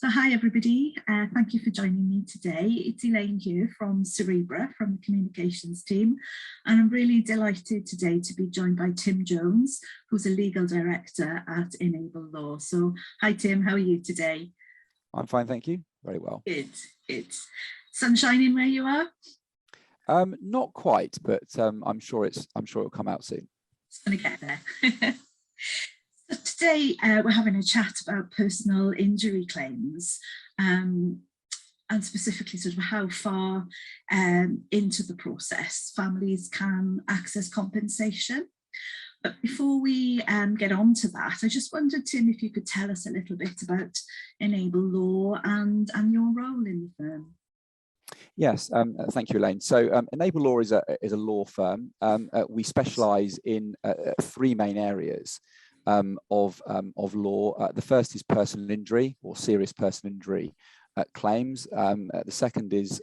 So hi everybody, thank you for joining me today. It's Elaine here from Cerebra, from the communications team, and I'm really delighted today to be joined by Tim Jones, who's a legal director at Enable Law. So hi Tim, how are you today? I'm fine, thank you. Very well. Good. Sun shining where you are? Not quite, but I'm sure it'll come out soon. It's going to get there. So today we're having a chat about personal injury claims and specifically sort of how far into the process families can access compensation. But before we get on to that, I just wondered, Tim, if you could tell us a little bit about Enable Law and your role in the firm. Yes, thank you, Elaine. So Enable Law is a law firm. We specialise in three main areas of law. The first is personal injury or serious personal injury claims. The second is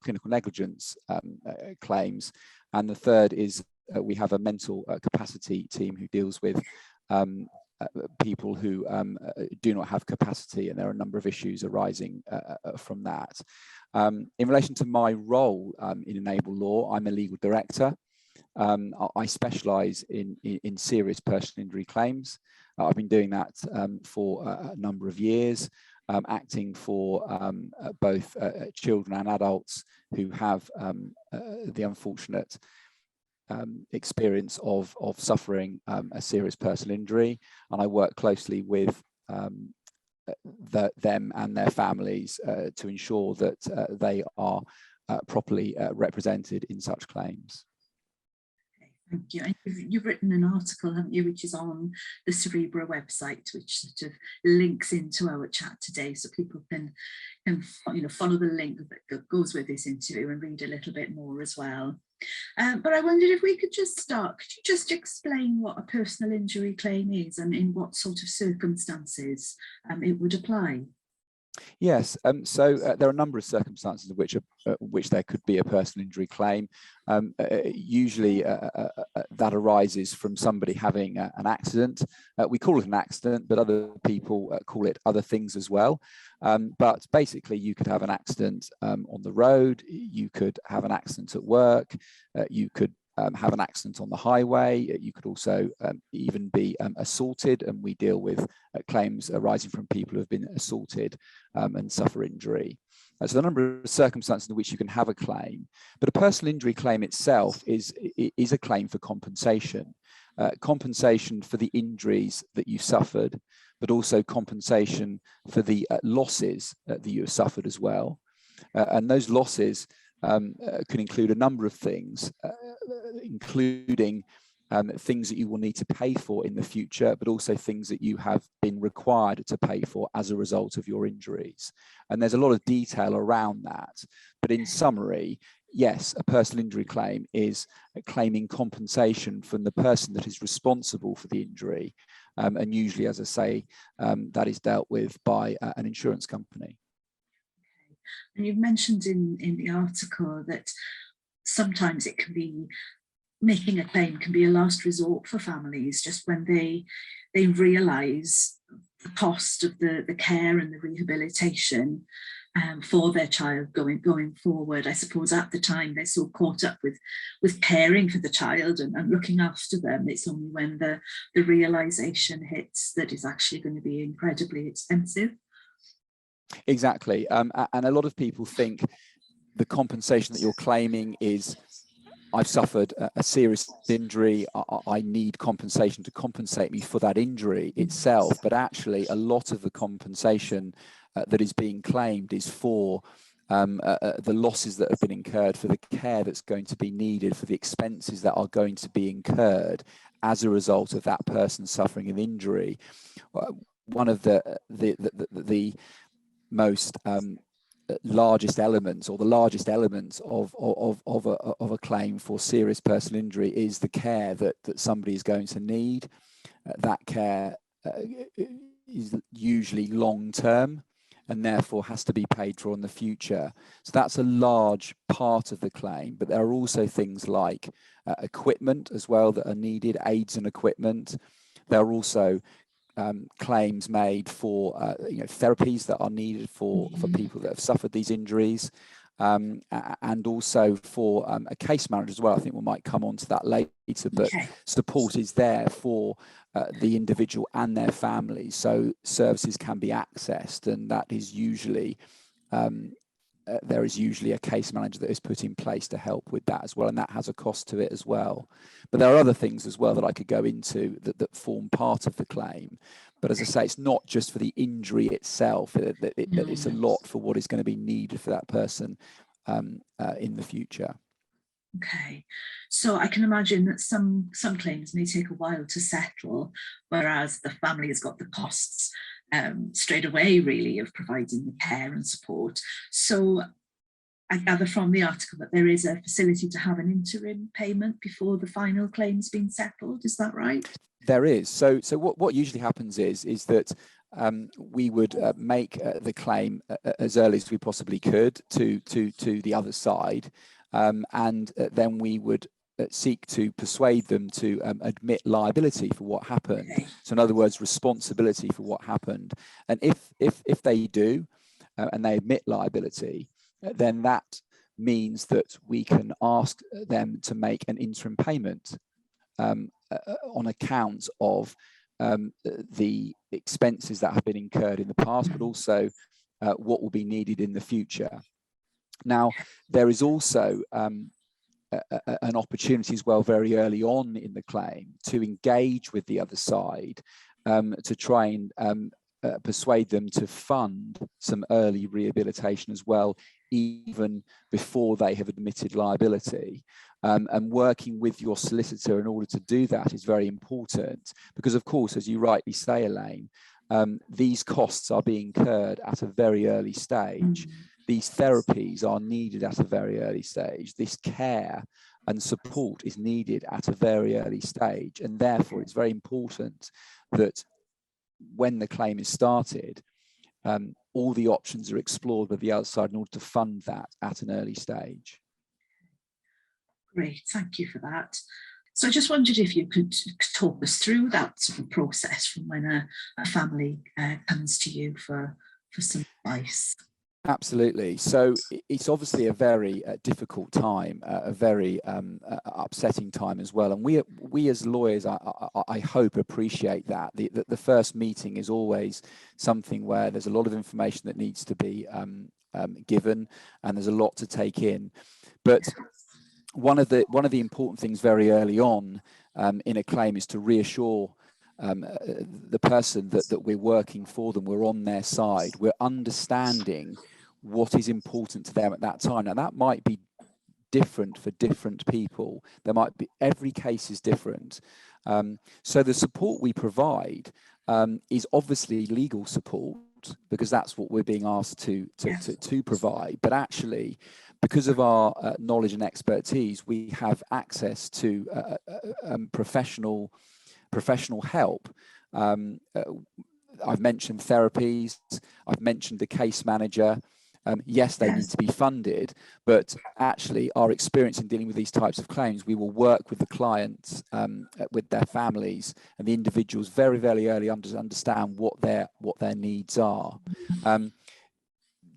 clinical negligence claims, and the third is we have a mental capacity team who deals with people who do not have capacity, and there are a number of issues arising from that. In relation to my role in Enable Law, I'm a legal director. I specialise in serious personal injury claims. I've been doing that for a number of years, acting for both children and adults who have the unfortunate experience of suffering a serious personal injury, and I work closely with them and their families to ensure that they are properly represented in such claims. Thank you. And you've written an article, haven't you, which is on the Cerebra website, which sort of links into our chat today, so people can follow the link that goes with this interview and read a little bit more as well. But I wondered if we could just start. Could you just explain what a personal injury claim is and in what sort of circumstances it would apply? Yes, so there are a number of circumstances in which there could be a personal injury claim. Usually that arises from somebody having an accident. We call it an accident, but other people call it other things as well. But basically you could have an accident on the road, you could have an accident at work, you could have an accident on the highway. You could also even be assaulted, and we deal with claims arising from people who have been assaulted and suffer injury. So the number of circumstances in which you can have a claim, but a personal injury claim itself is a claim for compensation. Compensation for the injuries that you suffered, but also compensation for the losses that you have suffered as well. And those losses can include a number of things, including things that you will need to pay for in the future, but also things that you have been required to pay for as a result of your injuries. And there's a lot of detail around that. But in summary, yes, a personal injury claim is claiming compensation from the person that is responsible for the injury. And usually, as I say, that is dealt with by an insurance company. And you've mentioned in the article that sometimes it can be, making a claim can be a last resort for families, just when they realise the cost of the care and the rehabilitation for their child going forward. I suppose at the time they're so caught up with caring for the child and looking after them, it's only when the realisation hits that it's actually going to be incredibly expensive. Exactly, and a lot of people think the compensation that you're claiming is, I've suffered a serious injury, I need compensation to compensate me for that injury itself. But actually, a lot of the compensation that is being claimed is for the losses that have been incurred, for the care that's going to be needed, for the expenses that are going to be incurred as a result of that person suffering an injury. One of the most largest elements, or the largest elements of a claim for serious personal injury, is the care that somebody is going to need. That care is usually long term and therefore has to be paid for in the future. So that's a large part of the claim. But there are also things like equipment as well that are needed, aids and equipment. There are also claims made for therapies that are needed for people that have suffered these injuries, and also for a case manager as well. I think we might come on to that later, but support is there for the individual and their families, so services can be accessed, and that is usually there is usually a case manager that is put in place to help with that as well, and that has a cost to it as well. But there are other things as well that I could go into that form part of the claim. But as I say, it's not just for the injury itself, it's a lot for what is going to be needed for that person in the future. Okay, so I can imagine that some claims may take a while to settle, whereas the family has got the costs straight away, really, of providing the care and support. So I gather from the article that there is a facility to have an interim payment before the final claim's been settled. Is that right? There is. So what usually happens is that we would make the claim as early as we possibly could to the other side, and then we would seek to persuade them to admit liability for what happened. Okay. So in other words, responsibility for what happened. And if they do, and they admit liability, then that means that we can ask them to make an interim payment on account of the expenses that have been incurred in the past, but also what will be needed in the future. Now, there is also an opportunity as well very early on in the claim to engage with the other side to try and persuade them to fund some early rehabilitation as well, even before they have admitted liability. And working with your solicitor in order to do that is very important because, of course, as you rightly say, Elaine, these costs are being incurred at a very early stage. These therapies are needed at a very early stage. This care and support is needed at a very early stage. And therefore, it's very important that when the claim is started, all the options are explored with the other side in order to fund that at an early stage. Great, thank you for that. So I just wondered if you could talk us through that sort of process from when a family comes to you for some advice. Absolutely. So it's obviously a very difficult time, a very upsetting time as well. And we as lawyers, I hope, appreciate that. The first meeting is always something where there's a lot of information that needs to be given, and there's a lot to take in. But one of the important things very early on in a claim is to reassure the person that we're working for them, we're on their side, we're understanding what is important to them at that time. Now, that might be different for different people. There might be, every case is different. So the support we provide is obviously legal support, because that's what we're being asked to provide. But actually, because of our knowledge and expertise, we have access to professional help. I've mentioned therapies, I've mentioned the case manager. Yes, they need to be funded, but actually our experience in dealing with these types of claims, we will work with the clients, with their families and the individuals very, very early on to understand what their needs are.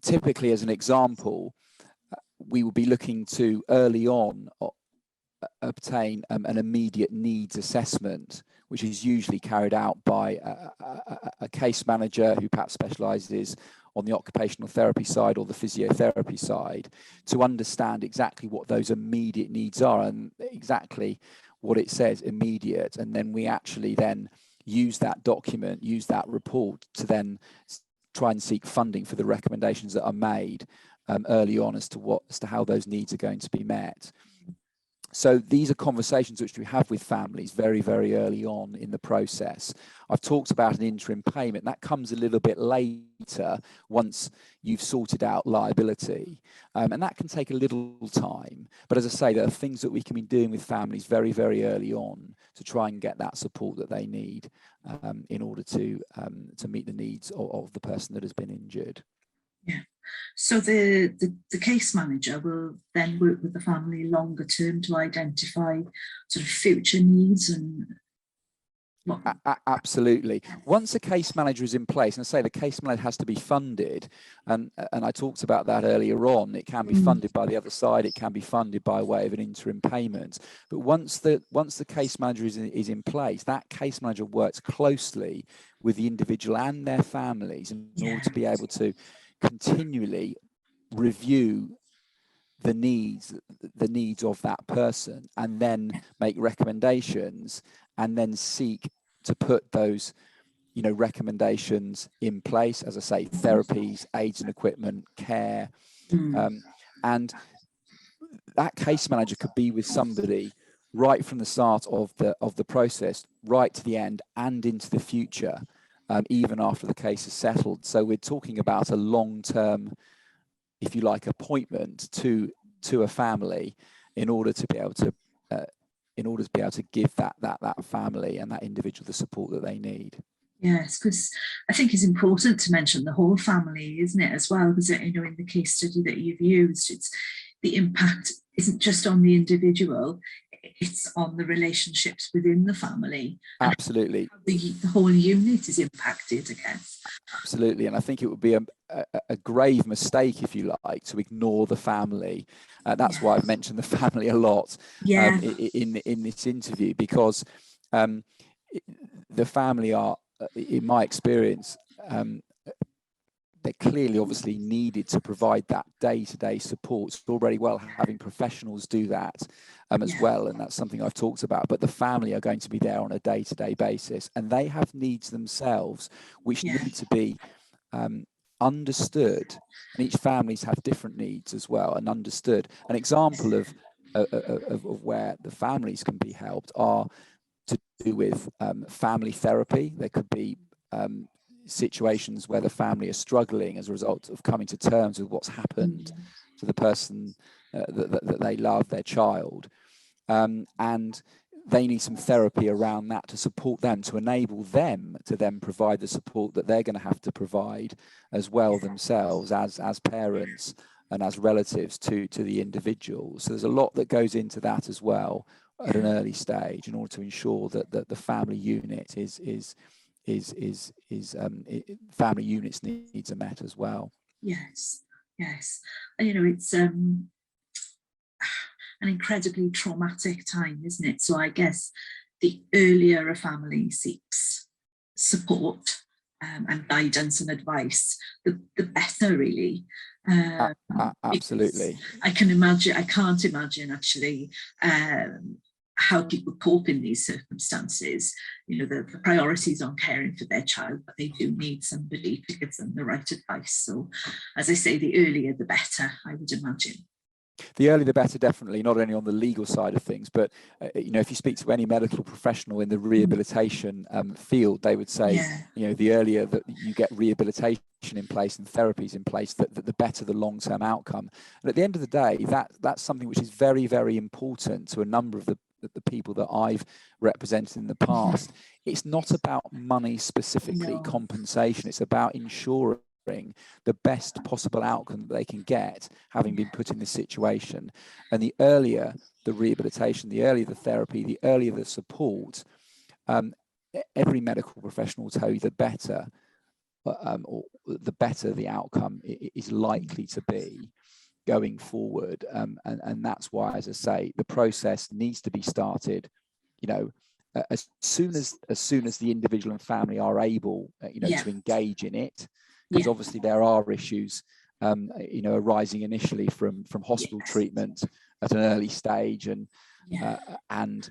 Typically, as an example, we will be looking to early on obtain an immediate needs assessment, which is usually carried out by a case manager who perhaps specialises on the occupational therapy side or the physiotherapy side, to understand exactly what those immediate needs are and exactly what it says, immediate. And then we actually then use that document, use that report to then try and seek funding for the recommendations that are made early on as to how those needs are going to be met. So these are conversations which we have with families very, very early on in the process. I've talked about an interim payment. That comes a little bit later once you've sorted out liability. And that can take a little time. But as I say, there are things that we can be doing with families very, very early on to try and get that support that they need in order to meet the needs of the person that has been injured. Yeah. So the case manager will then work with the family longer term to identify sort of future needs and... What, Absolutely. Once a case manager is in place, and I say the case manager has to be funded, and I talked about that earlier on, it can be funded by the other side, it can be funded by way of an interim payment. But once the case manager is in place, that case manager works closely with the individual and their families in order to be able to continually review the needs of that person, and then make recommendations, and then seek to put those recommendations in place, as I say, therapies, aids and equipment, care, and that case manager could be with somebody right from the start of the process, right to the end, and into the future, even after the case is settled. So we're talking about a long-term, if you like, appointment to a family in order to be able to give that family and that individual the support that they need. Yes, because I think it's important to mention the whole family, isn't it, as well? Because in the case study that you've used, it's the impact isn't just on the individual, it's on the relationships within the family. Absolutely. The whole unit is impacted, I guess. Absolutely, and I think it would be a grave mistake, if you like, to ignore the family. That's why I've mentioned the family a lot in this interview, because the family are, in my experience, they're clearly obviously needed to provide that day-to-day support. It's already well having professionals do that as well, and that's something I've talked about, but the family are going to be there on a day-to-day basis, and they have needs themselves which need to be understood, and each families have different needs as well, and understood. An example of where the families can be helped are to do with family therapy. There could be situations where the family are struggling as a result of coming to terms with what's happened to the person that they love, their child, and they need some therapy around that to support them, to enable them to then provide the support that they're going to have to provide as well themselves as parents and as relatives to the individual. So there's a lot that goes into that as well at an early stage in order to ensure that the family unit family units needs are met as well. Yes, and it's an incredibly traumatic time, isn't it? So I guess the earlier a family seeks support and guidance and advice, the better, really. Absolutely. I can't imagine actually how people cope in these circumstances. The priorities on caring for their child, but they do need somebody to give them the right advice. So, as I say, the earlier the better, I would imagine. The earlier the better, definitely, not only on the legal side of things, but if you speak to any medical professional in the rehabilitation field, they would say, the earlier that you get rehabilitation in place and therapies in place, that the better the long-term outcome. And at the end of the day, that's something which is very, very important to a number of the people that I've represented in the past. It's not about money specifically, compensation. It's about ensuring the best possible outcome that they can get, having been put in this situation. And the earlier the rehabilitation, the earlier the therapy, the earlier the support, every medical professional will tell you the better, or the better the outcome is likely to be going forward. And that's why, as I say, the process needs to be started, as soon as the individual and family are able, to engage in it, because obviously there are issues, arising initially from hospital treatment at an early stage, and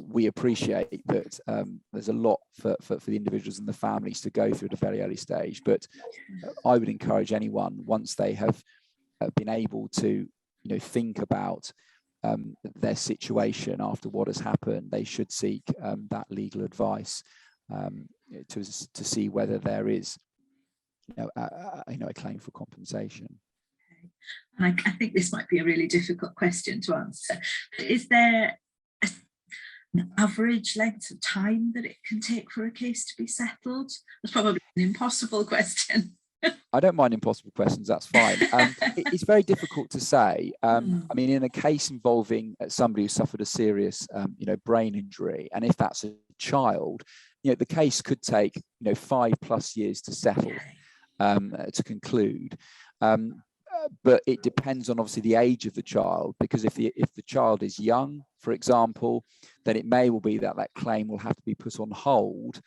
we appreciate that there's a lot for the individuals and the families to go through at a very early stage. But I would encourage anyone, once they have been able to, think about their situation after what has happened, they should seek that legal advice to see whether there is, a claim for compensation. And I think this might be a really difficult question to answer. Is there an average length of time that it can take for a case to be settled? That's probably an impossible question. I don't mind impossible questions, that's fine. It's very difficult to say. I mean, in a case involving somebody who suffered a serious, brain injury, and if that's a child, the case could take, 5+ years to settle, to conclude. But it depends on obviously the age of the child, because if the child is young, for example, then it may well be that claim will have to be put on hold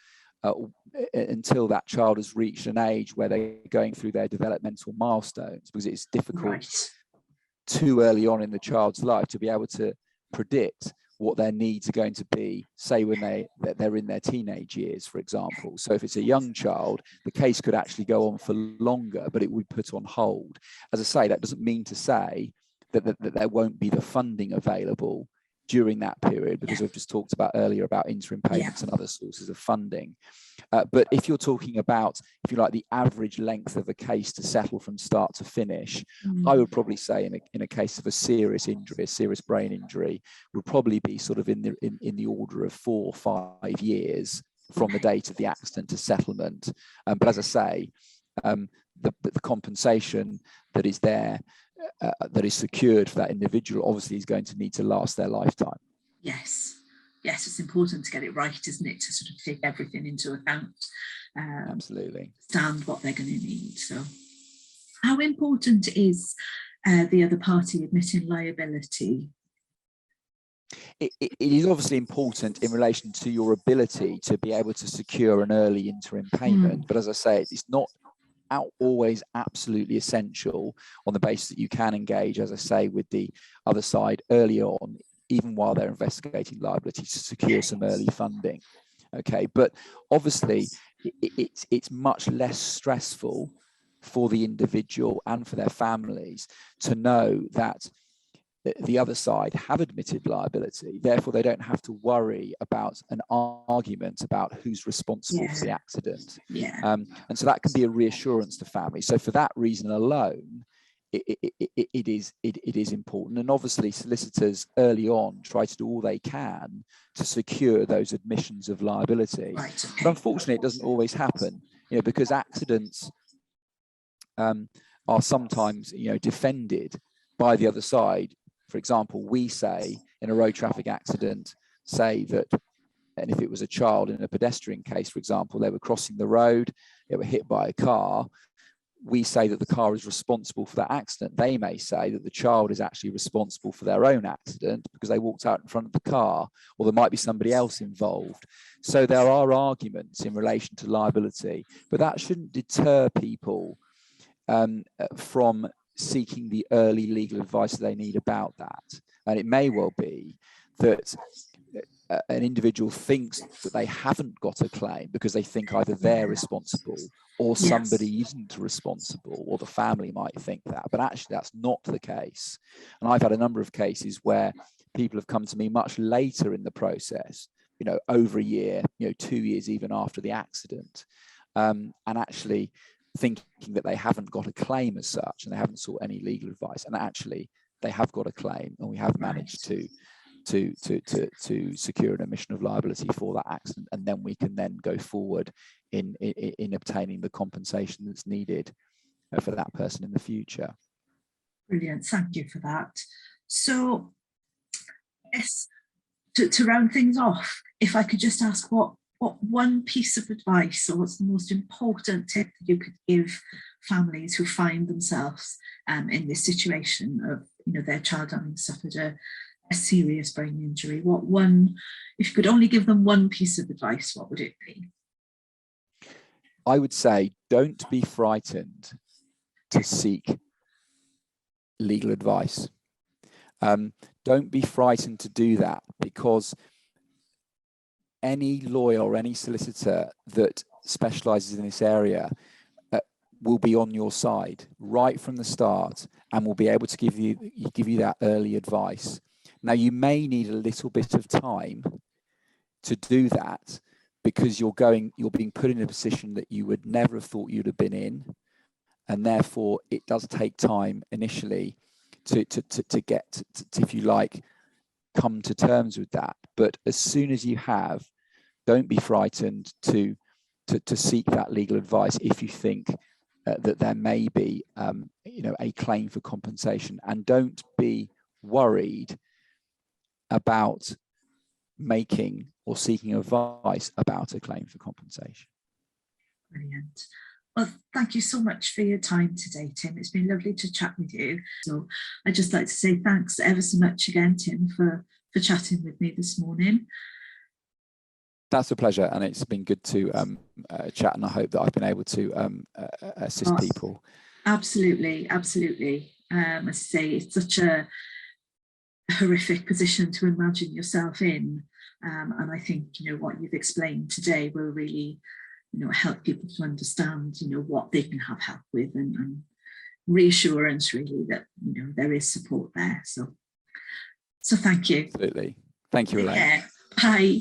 until that child has reached an age where they're going through their developmental milestones, because it's difficult too early on in the child's life to be able to predict what their needs are going to be, say when they're in their teenage years, for example. So if it's a young child, the case could actually go on for longer, but it would be put on hold. As I say, that doesn't mean to say that there won't be the funding available during that period, because we've just talked about earlier about interim payments and other sources of funding. But if you're talking about, if you like, the average length of a case to settle from start to finish, I would probably say in a case of a serious injury, a serious brain injury, would probably be sort of in the order of 4 or 5 years from the date of the accident to settlement. But as I say, the compensation that is there, that is secured for that individual, obviously is going to need to last their lifetime. Yes, it's important to get it right, isn't it? To sort of take everything into account. Absolutely. Understand what they're going to need. So, how important is the other party admitting liability? It is obviously important in relation to your ability to be able to secure an early interim payment. But as I say, it's not always absolutely essential, on the basis that you can engage, as I say, with the other side early on, even while they're investigating liability, to secure some early funding. Okay, but obviously it's much less stressful for the individual and for their families to know that the other side have admitted liability. Therefore, they don't have to worry about an argument about who's responsible for the accident. And so that can be a reassurance to families. So for that reason alone, it is important. And obviously, solicitors early on try to do all they can to secure those admissions of liability. But unfortunately, it doesn't always happen, because accidents are sometimes, defended by the other side. For example, we say in a road traffic accident, say that, and if it was a child in a pedestrian case, for example, they were crossing the road, they were hit by a car, we say that the car is responsible for that accident. They may say that the child is actually responsible for their own accident because they walked out in front of the car, or there might be somebody else involved. So there are arguments in relation to liability, but that shouldn't deter people from seeking the early legal advice they need about that. And it may well be that an individual thinks that they haven't got a claim because they think either they're responsible or somebody isn't responsible, or the family might think that, but actually that's not the case. And I've had a number of cases where people have come to me much later in the process, over a year, 2 years even after the accident, and actually thinking that they haven't got a claim as such, and they haven't sought any legal advice, and actually they have got a claim, and we have managed to secure an admission of liability for that accident, and then we can then go forward in obtaining the compensation that's needed for that person in the future. Brilliant, thank you for that. So, yes, to round things off, if I could just ask what one piece of advice, or what's the most important tip that you could give families who find themselves in this situation of, their child having suffered a serious brain injury? If you could only give them one piece of advice, what would it be? I would say, don't be frightened to seek legal advice. Don't be frightened to do that, because any lawyer or any solicitor that specializes in this area will be on your side right from the start, and will be able to give you that early advice. Now, you may need a little bit of time to do that, because you're being put in a position that you would never have thought you'd have been in, and therefore it does take time initially to get to, if you like, come to terms with that. But as soon as you have, don't be frightened to seek that legal advice if you think that there may be, a claim for compensation, and don't be worried about making or seeking advice about a claim for compensation. Brilliant. Well, thank you so much for your time today, Tim. It's been lovely to chat with you. So I'd just like to say thanks ever so much again, Tim, for chatting with me this morning. That's a pleasure, and it's been good to chat, and I hope that I've been able to assist people. Absolutely, absolutely. As I say, it's such a horrific position to imagine yourself in, and I think what you've explained today will really help people to understand what they can have help with, and reassurance really that there is support there. So thank you. Absolutely. Thank you, Elaine. Bye.